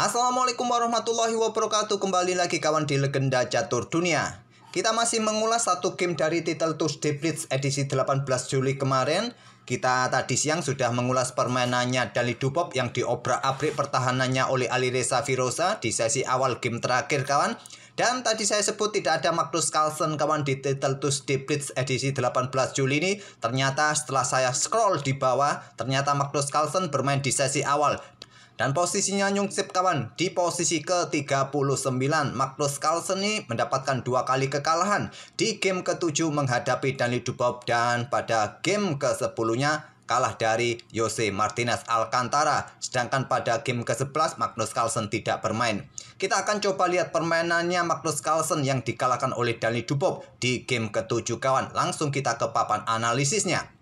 Assalamualaikum warahmatullahi wabarakatuh. Kembali lagi kawan di Legenda Catur Dunia. Kita masih mengulas satu game dari titel Tuesday Blitz edisi 18 Juli kemarin. Kita tadi siang sudah mengulas permainannya Dani Dupop yang diobrak-abrik pertahanannya oleh Alireza Firoza di sesi awal game terakhir kawan. Dan tadi saya sebut tidak ada Magnus Carlsen kawan di titel Tuesday Blitz edisi 18 Juli ini. Ternyata setelah saya scroll di bawah, ternyata Magnus Carlsen bermain di sesi awal. Dan posisinya nyungsip kawan di posisi ke-39. Magnus Carlsen ini mendapatkan 2 kali kekalahan di game ke-7 menghadapi Dani Dupop, dan pada game ke-10-nya kalah dari Jose Martinez Alcantara. Sedangkan pada game ke-11 Magnus Carlsen tidak bermain. Kita akan coba lihat permainannya Magnus Carlsen yang dikalahkan oleh Dani Dupop di game ke-7 kawan. Langsung kita ke papan analisisnya.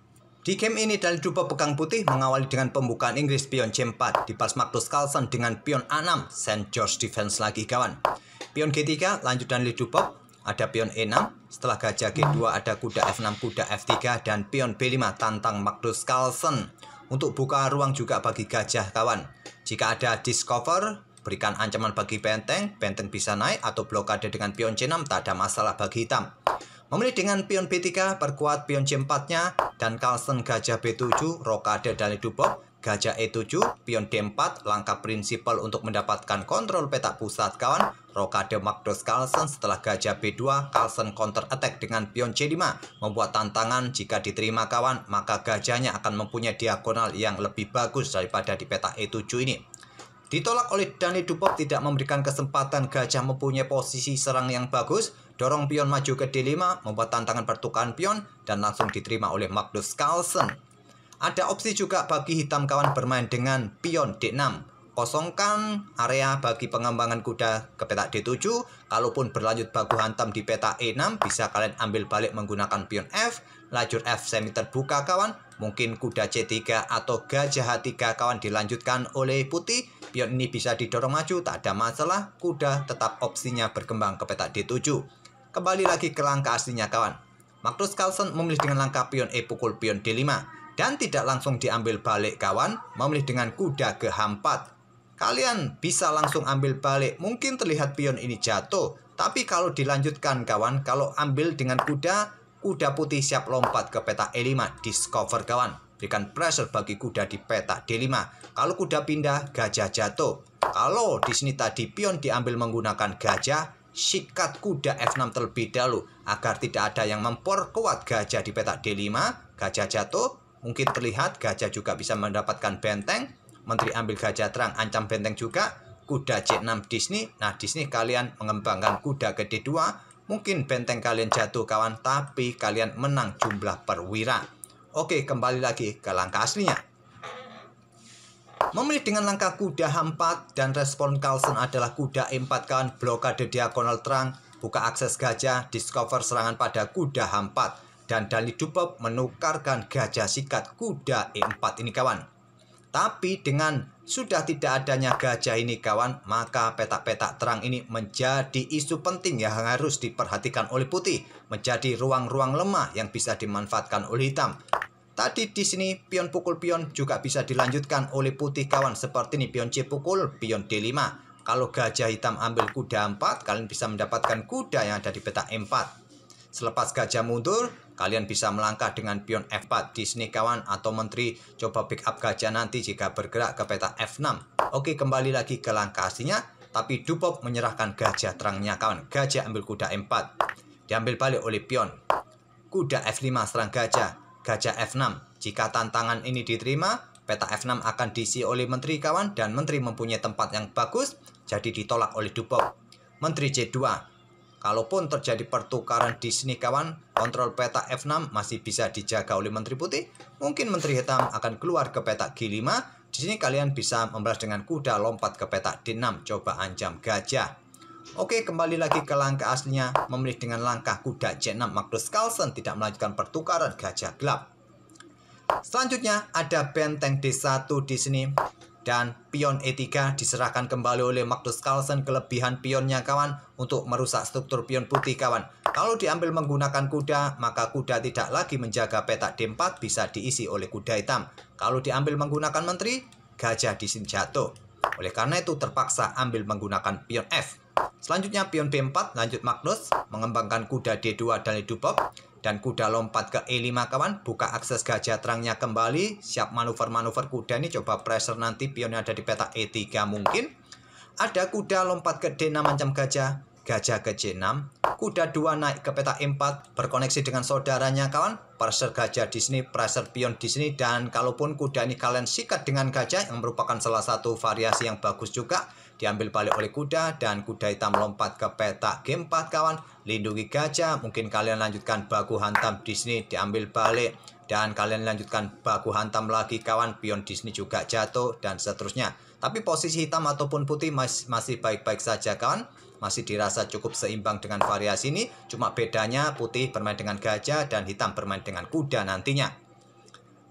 Di game ini Dani Dupop pegang putih mengawali dengan pembukaan Inggris pion C4, dibalas Magnus Carlsen dengan pion A6, St. George defense lagi kawan. Pion G3 lanjut Dani Dupop, ada pion E6, setelah gajah G2 ada kuda F6, kuda F3, dan pion B5 tantang Magnus Carlsen. Untuk buka ruang juga bagi gajah kawan. Jika ada discover, berikan ancaman bagi benteng, benteng bisa naik atau blokade dengan pion C6, tak ada masalah bagi hitam. Memilih dengan pion B3, perkuat pion C4-nya, dan Carlsen gajah B7, rokade Dani Dupop, gajah E7, pion D4, langkah prinsipal untuk mendapatkan kontrol petak pusat kawan, rokade Magnus Carlsen. Setelah gajah B2, Carlsen counter attack dengan pion C5, membuat tantangan. Jika diterima kawan, maka gajahnya akan mempunyai diagonal yang lebih bagus daripada di petak E7 ini. Ditolak oleh Dani Dupop, tidak memberikan kesempatan gajah mempunyai posisi serang yang bagus. Dorong pion maju ke D5, membuat tantangan pertukaran pion, dan langsung diterima oleh Magnus Carlsen. Ada opsi juga bagi hitam kawan bermain dengan pion D6. Kosongkan area bagi pengembangan kuda ke petak D7. Kalaupun berlanjut baku hantam di petak E6, bisa kalian ambil balik menggunakan pion F. Lajur F semi terbuka kawan. Mungkin kuda C3 atau gajah H3 kawan dilanjutkan oleh putih. Pion ini bisa didorong maju, tak ada masalah. Kuda tetap opsinya berkembang ke petak D7. Kembali lagi ke langkah aslinya kawan. Magnus Carlsen memilih dengan langkah pion E pukul pion D5. Dan tidak langsung diambil balik kawan. Memilih dengan kuda ke H4. Kalian bisa langsung ambil balik. Mungkin terlihat pion ini jatuh. Tapi kalau dilanjutkan kawan, kalau ambil dengan kuda, kuda putih siap lompat ke petak E5. Discover kawan. Berikan pressure bagi kuda di petak D5. Kalau kuda pindah, gajah jatuh. Kalau di sini tadi pion diambil menggunakan gajah, sikat kuda F6 terlebih dahulu agar tidak ada yang memperkuat gajah di petak D5. Gajah jatuh, mungkin terlihat gajah juga bisa mendapatkan benteng. Menteri ambil gajah terang, ancam benteng juga. Kuda C6 di sini. Nah, di sini kalian mengembangkan kuda ke D2. Mungkin benteng kalian jatuh kawan, tapi kalian menang jumlah perwira. Oke, kembali lagi ke langkah aslinya. Memilih dengan langkah kuda H4, dan respon Carlsen adalah kuda E4 kawan, blokade diagonal terang, buka akses gajah, discover serangan pada kuda H4, dan Dani Dupop menukarkan gajah sikat kuda E4 ini kawan. Tapi dengan sudah tidak adanya gajah ini kawan, maka petak-petak terang ini menjadi isu penting yang harus diperhatikan oleh putih, menjadi ruang-ruang lemah yang bisa dimanfaatkan oleh hitam. Tadi di sini pion pukul pion juga bisa dilanjutkan oleh putih kawan, seperti ini pion C pukul pion D5. Kalau gajah hitam ambil kuda 4, kalian bisa mendapatkan kuda yang ada di petak E4. Selepas gajah mundur, kalian bisa melangkah dengan pion F4 di sini kawan, atau menteri coba pick up gajah nanti jika bergerak ke petak F6. Oke, kembali lagi ke langkah aslinya, tapi Dupop menyerahkan gajah terangnya kawan. Gajah ambil kuda E4, diambil balik oleh pion. Kuda F5 serang gajah. Gajah F6. Jika tantangan ini diterima, petak F6 akan diisi oleh menteri kawan, dan menteri mempunyai tempat yang bagus, jadi ditolak oleh Dupop. Menteri C2. Kalaupun terjadi pertukaran di sini kawan, kontrol petak F6 masih bisa dijaga oleh menteri putih. Mungkin menteri hitam akan keluar ke petak G5. Di sini kalian bisa membalas dengan kuda lompat ke petak D6, coba ancam gajah. Oke, kembali lagi ke langkah aslinya. Memilih dengan langkah kuda C6, Magnus Carlsen tidak melanjutkan pertukaran gajah gelap. Selanjutnya ada benteng D1 di sini, dan pion E3 diserahkan kembali oleh Magnus Carlsen. Kelebihan pionnya kawan untuk merusak struktur pion putih kawan. Kalau diambil menggunakan kuda, maka kuda tidak lagi menjaga petak D4, bisa diisi oleh kuda hitam. Kalau diambil menggunakan menteri, gajah di sini jatuh. Oleh karena itu terpaksa ambil menggunakan pion F. Selanjutnya pion B4 lanjut Magnus mengembangkan kuda D2 dari Dubov dan kuda lompat ke E5 kawan, buka akses gajah terangnya kembali, siap manuver-manuver kuda ini, coba pressure nanti pionnya ada di peta E3 mungkin. Ada kuda lompat ke D6 ancam gajah, gajah ke C6, kuda 2 naik ke peta E4 berkoneksi dengan saudaranya kawan, pressure gajah di sini, pressure pion di sini, dan kalaupun kuda ini kalian sikat dengan gajah yang merupakan salah satu variasi yang bagus juga, diambil balik oleh kuda dan kuda hitam lompat ke peta G4 kawan, lindungi gajah, mungkin kalian lanjutkan baku hantam di sini, diambil balik dan kalian lanjutkan baku hantam lagi kawan, pion di sini juga jatuh dan seterusnya. Tapi posisi hitam ataupun putih masih baik-baik saja kawan, masih dirasa cukup seimbang dengan variasi ini, cuma bedanya putih bermain dengan gajah dan hitam bermain dengan kuda nantinya.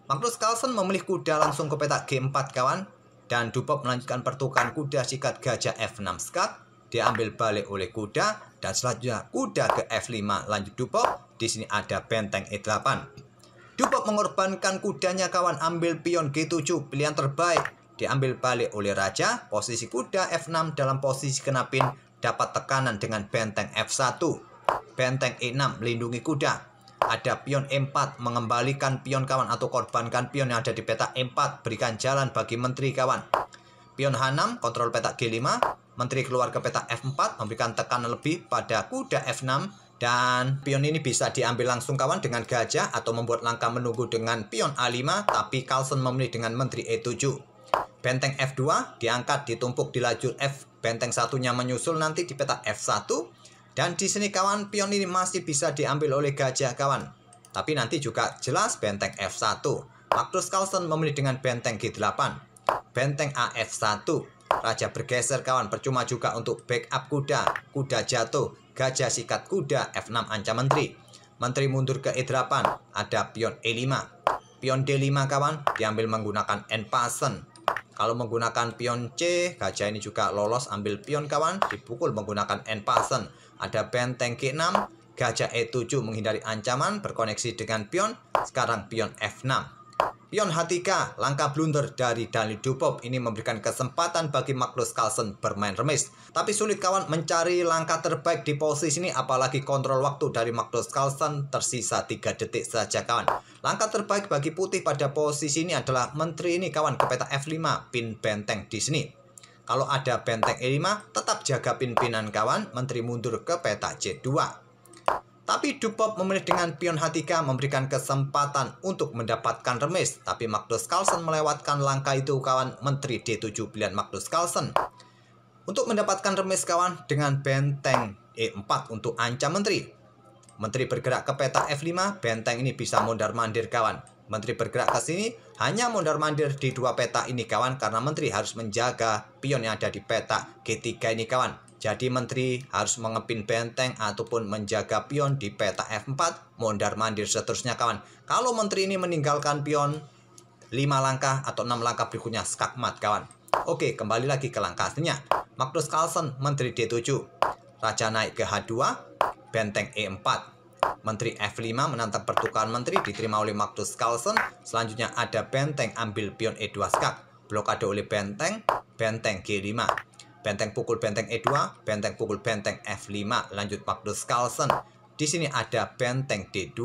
Magnus Carlsen memilih kuda langsung ke peta G4 kawan, dan Dubov melanjutkan pertukaran kuda sikat gajah F6 skak, diambil balik oleh kuda, dan selanjutnya kuda ke F5 lanjut Dubov. Di sini ada benteng E8. Dubov mengorbankan kudanya kawan, ambil pion G7, pilihan terbaik, diambil balik oleh raja. Posisi kuda F6 dalam posisi kena pin, dapat tekanan dengan benteng F1. Benteng E6 melindungi kuda. Ada pion E4 mengembalikan pion kawan atau korbankan pion yang ada di peta E4, berikan jalan bagi menteri kawan. Pion H6 kontrol peta G5, menteri keluar ke peta F4 memberikan tekanan lebih pada kuda F6, dan pion ini bisa diambil langsung kawan dengan gajah atau membuat langkah menunggu dengan pion A5, tapi Carlsen memilih dengan menteri E7. Benteng F2 diangkat ditumpuk di lajur F, benteng satunya menyusul nanti di peta F1. Dan di sini kawan, pion ini masih bisa diambil oleh gajah kawan. Tapi nanti juga jelas benteng F1. Magnus Carlsen memilih dengan benteng G8. Benteng AF1. Raja bergeser kawan, percuma juga untuk backup kuda. Kuda jatuh, gajah sikat kuda, F6 ancam menteri. Menteri mundur ke E8, ada pion E5. Pion D5 kawan, diambil menggunakan N pasen. Kalau menggunakan pion C, gajah ini juga lolos, ambil pion kawan, dipukul menggunakan N pasen. Ada benteng G6, gajah E7 menghindari ancaman, berkoneksi dengan pion, sekarang pion F6. Pion H3, langkah blunder dari Daniil Dubov ini memberikan kesempatan bagi Magnus Carlsen bermain remis. Tapi sulit kawan mencari langkah terbaik di posisi ini, apalagi kontrol waktu dari Magnus Carlsen tersisa 3 detik saja kawan. Langkah terbaik bagi putih pada posisi ini adalah menteri ini kawan ke peta F5, pin benteng di sini. Kalau ada benteng E5, tetap jaga pin-pinan kawan, menteri mundur ke peta C2. Tapi Dubov memilih dengan pion H3 memberikan kesempatan untuk mendapatkan remis. Tapi Magnus Carlsen melewatkan langkah itu kawan, menteri D7 pilihan Magnus Carlsen. Untuk mendapatkan remis kawan dengan benteng E4 untuk ancam menteri. Menteri bergerak ke peta F5, benteng ini bisa mondar-mandir kawan. Menteri bergerak ke sini, hanya mondar-mandir di dua peta ini kawan, karena menteri harus menjaga pion yang ada di peta G3 ini kawan. Jadi menteri harus mengepin benteng ataupun menjaga pion di peta F4, mondar-mandir seterusnya kawan. Kalau menteri ini meninggalkan pion 5 langkah atau 6 langkah berikutnya skakmat kawan. Oke, kembali lagi ke langkahnya. Magnus Carlsen, menteri D7. Raja naik ke H2, benteng E4. Menteri F5 menantang pertukaran menteri, diterima oleh Magnus Carlsen. Selanjutnya ada benteng ambil pion E2 skak, blokade oleh benteng, benteng G5. Benteng pukul benteng E2, benteng pukul benteng F5, lanjut Magnus Carlsen. Di sini ada benteng D2.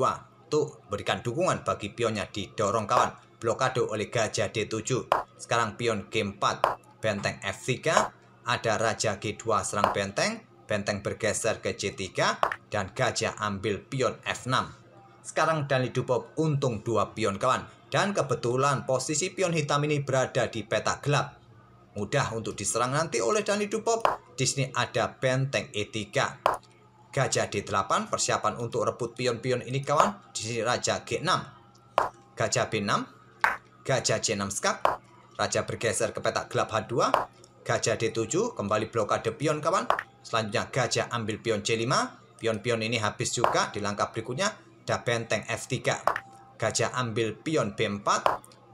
Tuh, berikan dukungan bagi pionnya, didorong kawan. Blokade oleh gajah D7. Sekarang pion G4, benteng F3, ada raja G2 serang benteng. Benteng bergeser ke C3 dan gajah ambil pion F6. Sekarang Daniil Dubov untung 2 pion kawan. Dan kebetulan posisi pion hitam ini berada di peta gelap. Mudah untuk diserang nanti oleh Daniil Dubov. Di sini ada benteng E3. Gajah D8 persiapan untuk rebut pion-pion ini kawan. Di sini raja G6. Gajah B6. Gajah C6 skak. Raja bergeser ke peta gelap H2. Gajah D7 kembali blokade pion kawan. Selanjutnya gajah ambil pion C5. Pion-pion ini habis juga. Di langkah berikutnya ada benteng F3. Gajah ambil pion B4.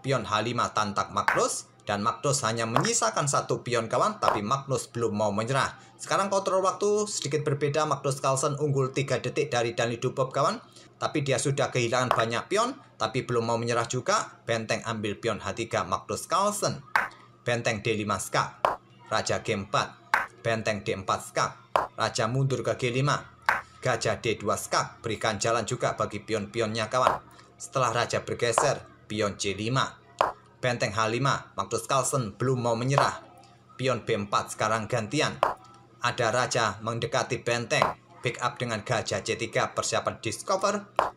Pion H5 tantak Magnus. Dan Magnus hanya menyisakan 1 pion kawan. Tapi Magnus belum mau menyerah. Sekarang kontrol waktu sedikit berbeda. Magnus Carlsen unggul 3 detik dari Daniil Dubov kawan. Tapi dia sudah kehilangan banyak pion. Tapi belum mau menyerah juga. Benteng ambil pion H3 Magnus Carlsen. benteng D5 skak, raja G4, benteng D4 skak, raja mundur ke G5, gajah D2 skak, berikan jalan juga bagi pion-pionnya kawan. Setelah raja bergeser, pion C5, benteng H5, Magnus Carlsen belum mau menyerah. Pion B4 sekarang gantian. Ada raja mendekati benteng, backup dengan gajah C3, persiapan discover.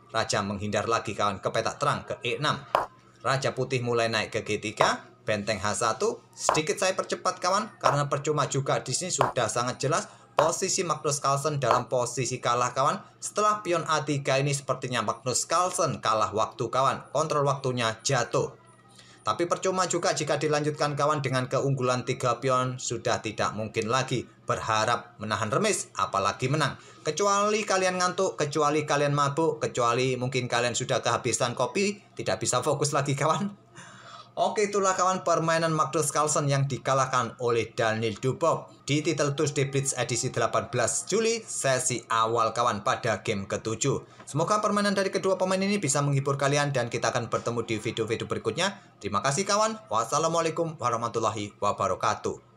Raja menghindar lagi kawan ke petak terang ke E6. Raja putih mulai naik ke G3, benteng H1. Sedikit saya percepat kawan, karena percuma juga di sini sudah sangat jelas posisi Magnus Carlsen dalam posisi kalah kawan. Setelah pion A3 ini sepertinya Magnus Carlsen kalah waktu kawan, kontrol waktunya jatuh. Tapi percuma juga jika dilanjutkan kawan dengan keunggulan 3 pion, sudah tidak mungkin lagi berharap menahan remis, apalagi menang. Kecuali kalian ngantuk, kecuali kalian mabuk, kecuali mungkin kalian sudah kehabisan kopi, tidak bisa fokus lagi kawan. Oke, itulah kawan permainan Magnus Carlsen yang dikalahkan oleh Daniel Dubov di Title Tuesday Blitz edisi 18 Juli sesi awal kawan pada game ke-7. Semoga permainan dari kedua pemain ini bisa menghibur kalian dan kita akan bertemu di video-video berikutnya. Terima kasih kawan. Wassalamualaikum warahmatullahi wabarakatuh.